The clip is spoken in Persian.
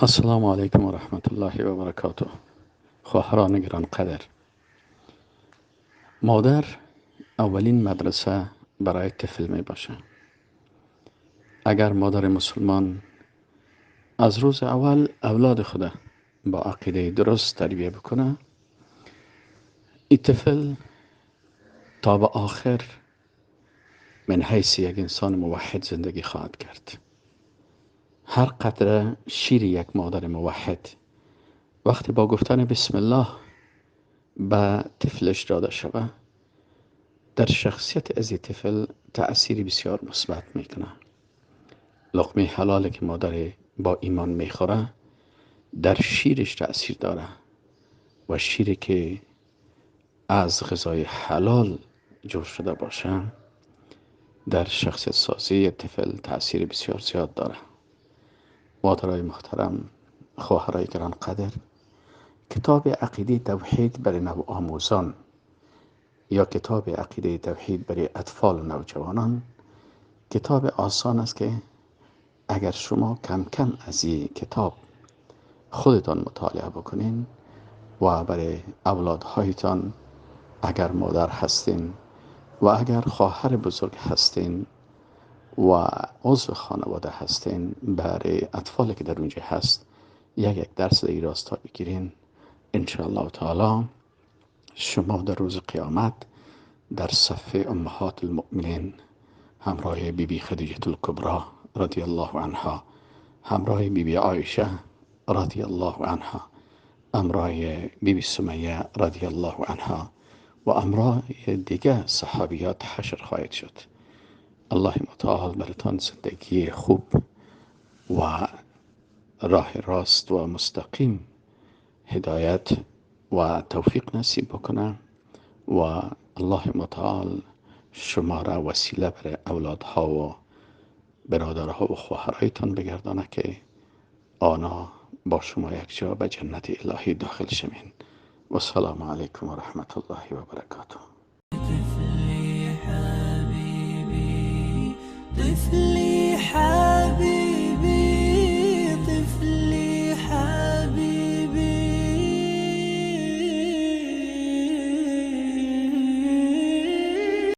السلام علیکم و رحمت الله و برکاته. خواهران گرانقدر، مادر اولین مدرسه برای طفل می باشه. اگر مادر مسلمان از روز اول اولاد خود با عقیده درست تربیه بکنه، این طفل تا به آخر من حیث یک انسان موحد زندگی خواهد کرد. هر قطره شیر یک مادر موحد وقتی با گفتن بسم الله به طفلش داده شود، در شخصیت از طفل تأثیری بسیار مثبت میکنه. لقمه حلالی که مادر با ایمان میخوره در شیرش تأثیر داره و شیری که از غذای حلال جور شده باشه در شخصیت سازی طفل تأثیر بسیار زیاد داره. مادرای محترم، خواهرای گرانقدر، کتاب عقیده توحید برای نو آموزان یا کتاب عقیده توحید برای اطفال و نوجوانان کتاب آسان است که اگر شما کم کم از این کتاب خودتان مطالعه بکنین و برای اولادهایتان، اگر مادر هستین و اگر خواهر بزرگ هستین و عضو خانواده هستین، برای اطفالی که در اونجا هست یک درس در این راستا بگیرین، انشاءالله تعالی شما در روز قیامت در صف امهات المؤمنین همراه بیبی خدیجه الکبری رضی الله عنها، همراه بیبی عایشه رضی الله عنها، همراه بیبی سمیه رضی الله عنها و همراه دیگه صحابیات حشر خواهد شد. الله متعال براتان زندگی خوب و راه راست و مستقیم هدایت و توفیق نصیب بکنه و الله متعال شما را وسیله برای اولادها و برادرها و خواهرایتان بگردانه که آنا با شما یک جا به جنت الهی داخل شوین. و السلام علیکم و رحمت الله و برکاته. طفلي حبيبي، طفلي حبيبي.